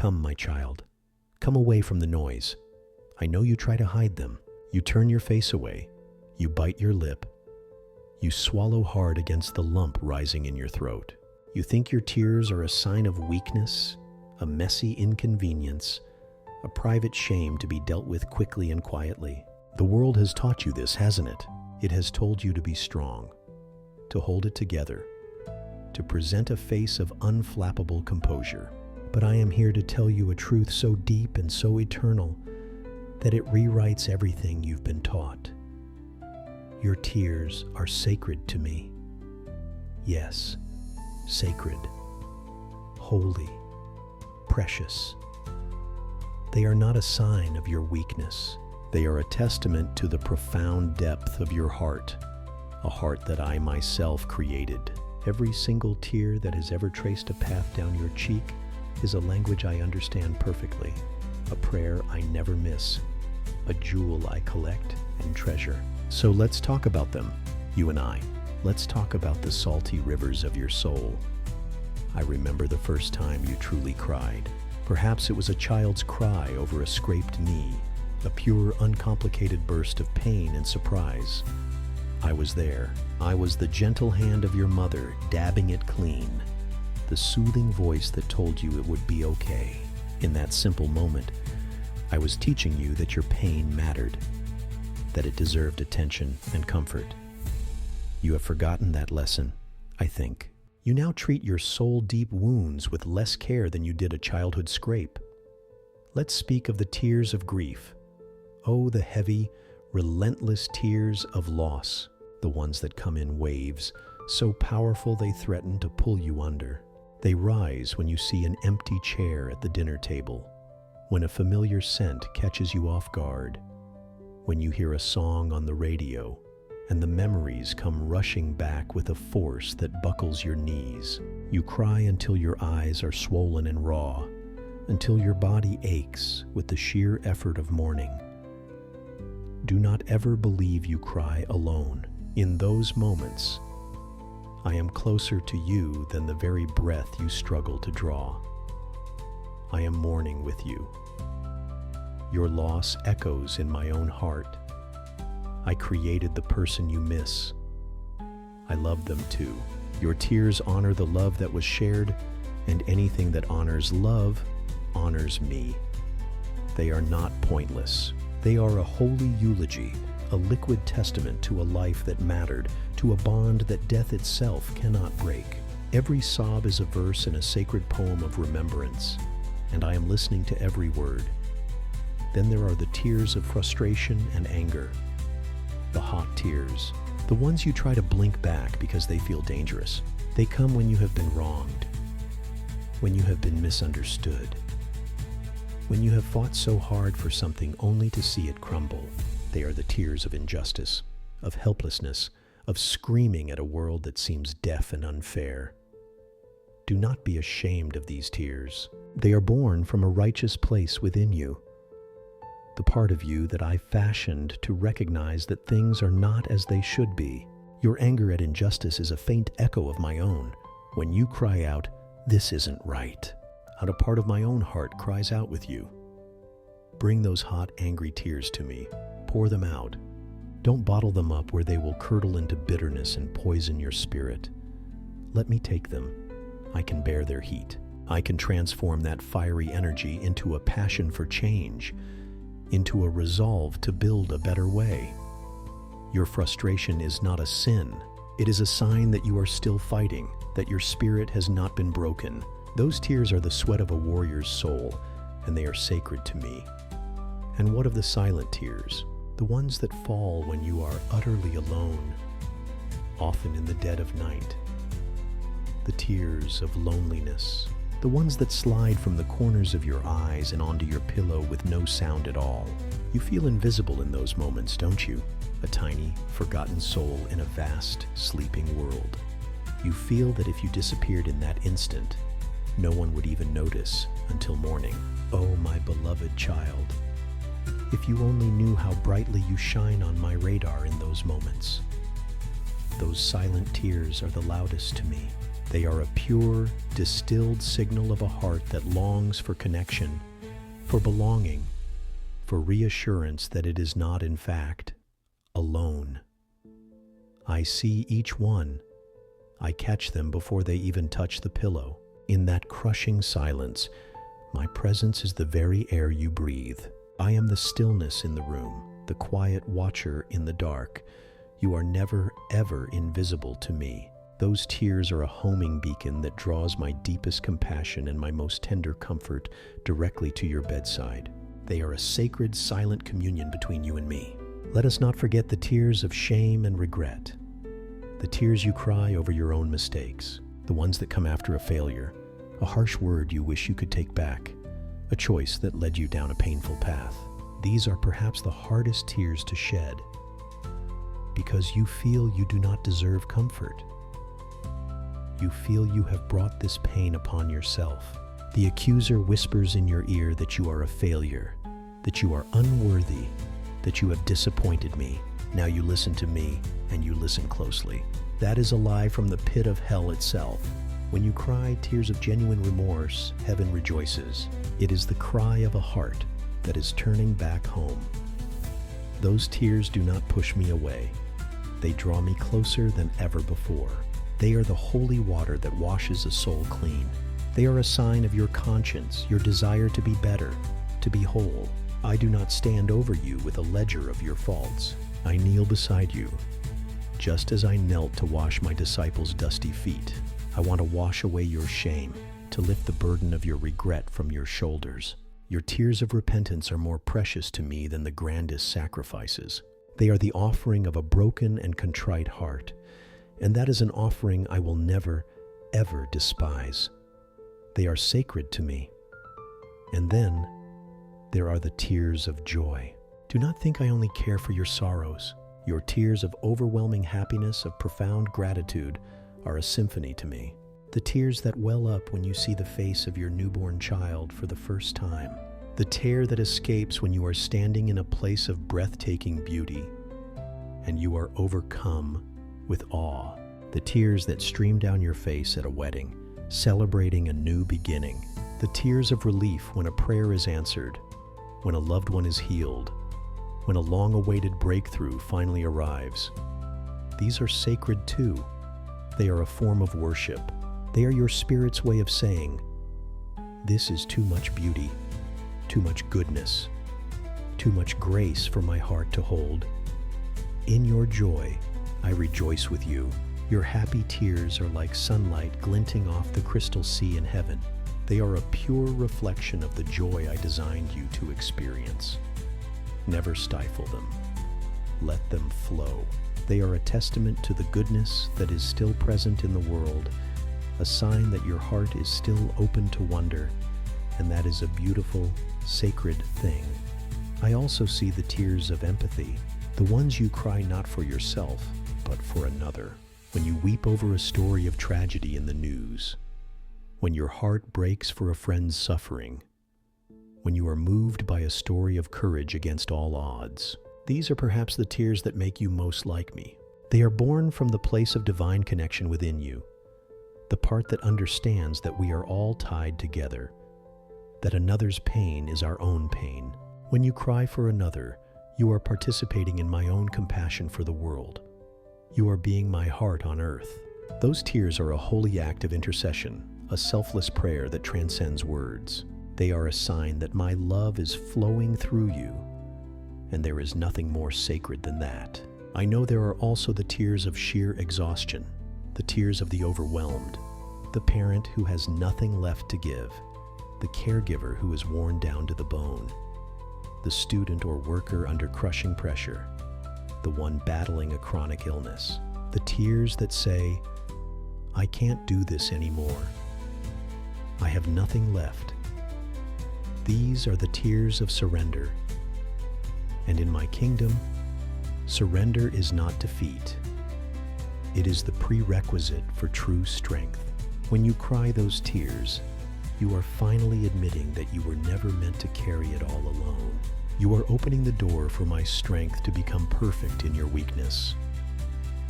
Come, my child. Come away from the noise. I know you try to hide them. You turn your face away. You bite your lip. You swallow hard against the lump rising in your throat. You think your tears are a sign of weakness, a messy inconvenience, a private shame to be dealt with quickly and quietly. The world has taught you this, hasn't it? It has told you to be strong, to hold it together, to present a face of unflappable composure. But I am here to tell you a truth so deep and so eternal that it rewrites everything you've been taught. Your tears are sacred to me. Yes, sacred, holy, precious. They are not a sign of your weakness. They are a testament to the profound depth of your heart, a heart that I myself created. Every single tear that has ever traced a path down your cheek is a language I understand perfectly, a prayer I never miss, a jewel I collect and treasure. So let's talk about them, you and I. Let's talk about the salty rivers of your soul. I remember the first time you truly cried. Perhaps it was a child's cry over a scraped knee, a pure, uncomplicated burst of pain and surprise. I was there. I was the gentle hand of your mother, dabbing it clean, the soothing voice that told you it would be okay. In that simple moment, I was teaching you that your pain mattered, that it deserved attention and comfort. You have forgotten that lesson, I think. You now treat your soul-deep wounds with less care than you did a childhood scrape. Let's speak of the tears of grief. Oh, the heavy, relentless tears of loss, the ones that come in waves, so powerful they threaten to pull you under. They rise when you see an empty chair at the dinner table, when a familiar scent catches you off guard, when you hear a song on the radio, and the memories come rushing back with a force that buckles your knees. You cry until your eyes are swollen and raw, until your body aches with the sheer effort of mourning. Do not ever believe you cry alone. In those moments, I am closer to you than the very breath you struggle to draw. I am mourning with you. Your loss echoes in my own heart. I created the person you miss. I love them too. Your tears honor the love that was shared, and anything that honors love honors me. They are not pointless. They are a holy eulogy, a liquid testament to a life that mattered, to a bond that death itself cannot break. Every sob is a verse in a sacred poem of remembrance, and I am listening to every word. Then there are the tears of frustration and anger. The hot tears, the ones you try to blink back because they feel dangerous. They come when you have been wronged, when you have been misunderstood, when you have fought so hard for something only to see it crumble. They are the tears of injustice, of helplessness, of screaming at a world that seems deaf and unfair. Do not be ashamed of these tears. They are born from a righteous place within you, the part of you that I fashioned to recognize that things are not as they should be. Your anger at injustice is a faint echo of my own. When you cry out, "This isn't right," out a part of my own heart cries out with you. Bring those hot, angry tears to me. Pour them out. Don't bottle them up where they will curdle into bitterness and poison your spirit. Let me take them. I can bear their heat. I can transform that fiery energy into a passion for change, into a resolve to build a better way. Your frustration is not a sin. It is a sign that you are still fighting, that your spirit has not been broken. Those tears are the sweat of a warrior's soul, and they are sacred to me. And what of the silent tears? The ones that fall when you are utterly alone, often in the dead of night. The tears of loneliness, the ones that slide from the corners of your eyes and onto your pillow with no sound at all. You feel invisible in those moments, don't you? A tiny, forgotten soul in a vast, sleeping world. You feel that if you disappeared in that instant, no one would even notice until morning. Oh, my beloved child, if you only knew how brightly you shine on my radar in those moments. Those silent tears are the loudest to me. They are a pure, distilled signal of a heart that longs for connection, for belonging, for reassurance that it is not, in fact, alone. I see each one. I catch them before they even touch the pillow. In that crushing silence, my presence is the very air you breathe. I am the stillness in the room, the quiet watcher in the dark. You are never, ever invisible to me. Those tears are a homing beacon that draws my deepest compassion and my most tender comfort directly to your bedside. They are a sacred, silent communion between you and me. Let us not forget the tears of shame and regret. The tears you cry over your own mistakes, the ones that come after a failure, a harsh word you wish you could take back, a choice that led you down a painful path. These are perhaps the hardest tears to shed, because you feel you do not deserve comfort. You feel you have brought this pain upon yourself. The accuser whispers in your ear that you are a failure, that you are unworthy, that you have disappointed me. Now you listen to me, and you listen closely. That is a lie from the pit of hell itself. When you cry tears of genuine remorse, heaven rejoices. It is the cry of a heart that is turning back home. Those tears do not push me away. They draw me closer than ever before. They are the holy water that washes a soul clean. They are a sign of your conscience, your desire to be better, to be whole. I do not stand over you with a ledger of your faults. I kneel beside you, just as I knelt to wash my disciples' dusty feet. I want to wash away your shame, to lift the burden of your regret from your shoulders. Your tears of repentance are more precious to me than the grandest sacrifices. They are the offering of a broken and contrite heart, and that is an offering I will never, ever despise. They are sacred to me. And then there are the tears of joy. Do not think I only care for your sorrows. Your tears of overwhelming happiness, of profound gratitude, are a symphony to me. The tears that well up when you see the face of your newborn child for the first time. The tear that escapes when you are standing in a place of breathtaking beauty and you are overcome with awe. The tears that stream down your face at a wedding, celebrating a new beginning. The tears of relief when a prayer is answered, when a loved one is healed, when a long-awaited breakthrough finally arrives. These are sacred too. They are a form of worship. They are your spirit's way of saying, this is too much beauty, too much goodness, too much grace for my heart to hold. In your joy, I rejoice with you. Your happy tears are like sunlight glinting off the crystal sea in heaven. They are a pure reflection of the joy I designed you to experience. Never stifle them. Let them flow. They are a testament to the goodness that is still present in the world, a sign that your heart is still open to wonder, and that is a beautiful, sacred thing. I also see the tears of empathy, the ones you cry not for yourself, but for another. When you weep over a story of tragedy in the news, when your heart breaks for a friend's suffering, when you are moved by a story of courage against all odds. These are perhaps the tears that make you most like me. They are born from the place of divine connection within you, the part that understands that we are all tied together, that another's pain is our own pain. When you cry for another, you are participating in my own compassion for the world. You are being my heart on earth. Those tears are a holy act of intercession, a selfless prayer that transcends words. They are a sign that my love is flowing through you, and there is nothing more sacred than that. I know there are also the tears of sheer exhaustion, the tears of the overwhelmed, the parent who has nothing left to give, the caregiver who is worn down to the bone, the student or worker under crushing pressure, the one battling a chronic illness. The tears that say, I can't do this anymore. I have nothing left. These are the tears of surrender. And in my kingdom, surrender is not defeat. It is the prerequisite for true strength. When you cry those tears, you are finally admitting that you were never meant to carry it all alone. You are opening the door for my strength to become perfect in your weakness.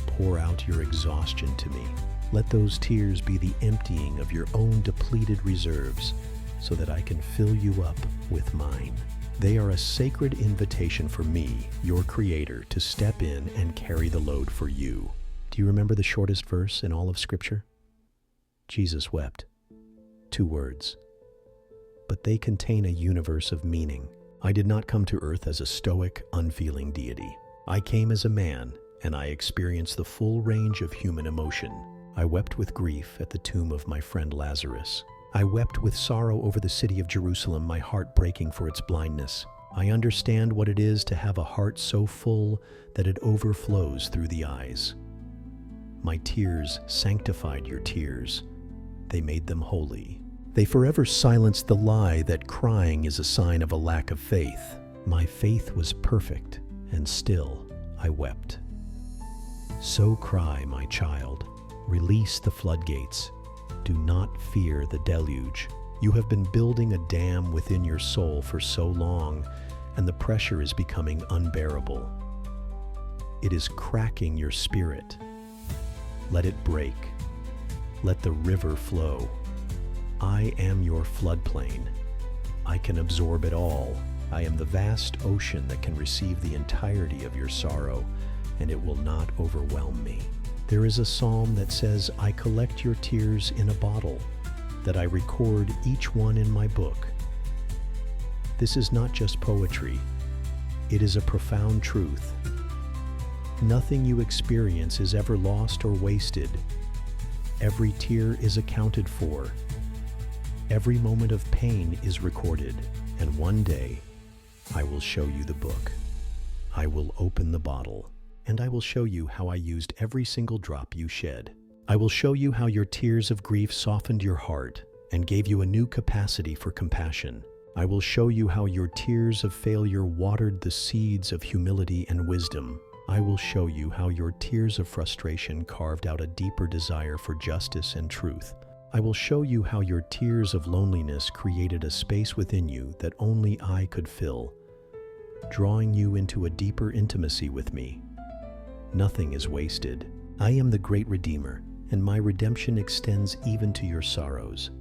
Pour out your exhaustion to me. Let those tears be the emptying of your own depleted reserves so that I can fill you up with mine. They are a sacred invitation for me, your Creator, to step in and carry the load for you. Do you remember the shortest verse in all of Scripture? Jesus wept. 2 words. But they contain a universe of meaning. I did not come to earth as a stoic, unfeeling deity. I came as a man, and I experienced the full range of human emotion. I wept with grief at the tomb of my friend Lazarus. I wept with sorrow over the city of Jerusalem, my heart breaking for its blindness. I understand what it is to have a heart so full that it overflows through the eyes. My tears sanctified your tears. They made them holy. They forever silenced the lie that crying is a sign of a lack of faith. My faith was perfect, and still I wept. So cry, my child. Release the floodgates. Do not fear the deluge. You have been building a dam within your soul for so long, and the pressure is becoming unbearable. It is cracking your spirit. Let it break. Let the river flow. I am your floodplain. I can absorb it all. I am the vast ocean that can receive the entirety of your sorrow, and it will not overwhelm me. There is a psalm that says, I collect your tears in a bottle, that I record each one in my book. This is not just poetry. It is a profound truth. Nothing you experience is ever lost or wasted. Every tear is accounted for. Every moment of pain is recorded, and one day I will show you the book. I will open the bottle, and I will show you how I used every single drop you shed. I will show you how your tears of grief softened your heart and gave you a new capacity for compassion. I will show you how your tears of failure watered the seeds of humility and wisdom. I will show you how your tears of frustration carved out a deeper desire for justice and truth. I will show you how your tears of loneliness created a space within you that only I could fill, drawing you into a deeper intimacy with me. Nothing is wasted. I am the great Redeemer, and my redemption extends even to your sorrows.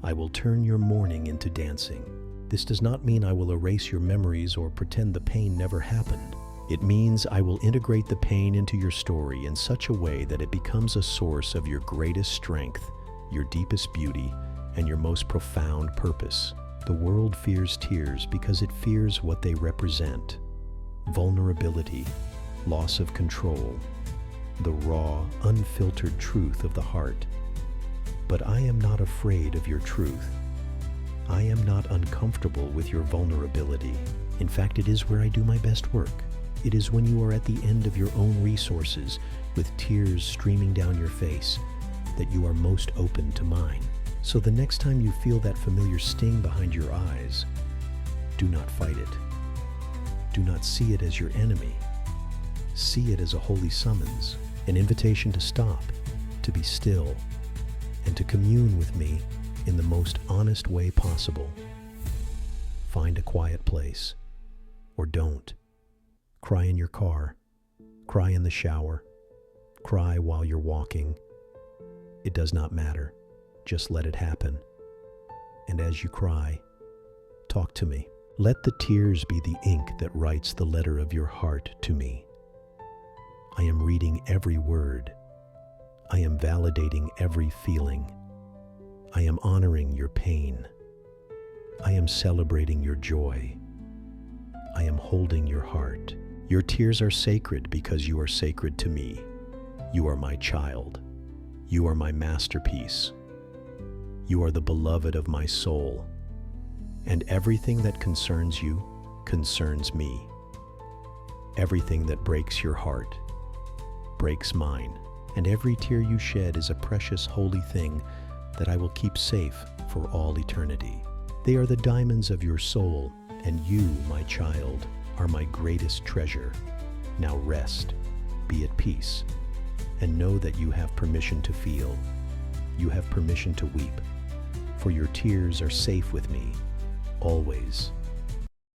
I will turn your mourning into dancing. This does not mean I will erase your memories or pretend the pain never happened. It means I will integrate the pain into your story in such a way that it becomes a source of your greatest strength, your deepest beauty, and your most profound purpose. The world fears tears because it fears what they represent: vulnerability, loss of control, the raw, unfiltered truth of the heart. But I am not afraid of your truth. I am not uncomfortable with your vulnerability. In fact, it is where I do my best work. It is when you are at the end of your own resources, with tears streaming down your face, that you are most open to mine. So the next time you feel that familiar sting behind your eyes, do not fight it. Do not see it as your enemy. See it as a holy summons, an invitation to stop, to be still, and to commune with me in the most honest way possible. Find a quiet place, or don't. Cry in your car, cry in the shower, cry while you're walking. It does not matter. Just let it happen. And as you cry, talk to me. Let the tears be the ink that writes the letter of your heart to me. I am reading every word. I am validating every feeling. I am honoring your pain. I am celebrating your joy. I am holding your heart. Your tears are sacred because you are sacred to me. You are my child. You are my masterpiece. You are the beloved of my soul. And everything that concerns you concerns me. Everything that breaks your heart breaks mine. And every tear you shed is a precious, holy thing that I will keep safe for all eternity. They are the diamonds of your soul, and you, my child, are my greatest treasure. Now rest, be at peace, and know that you have permission to feel. You have permission to weep, for your tears are safe with me, always.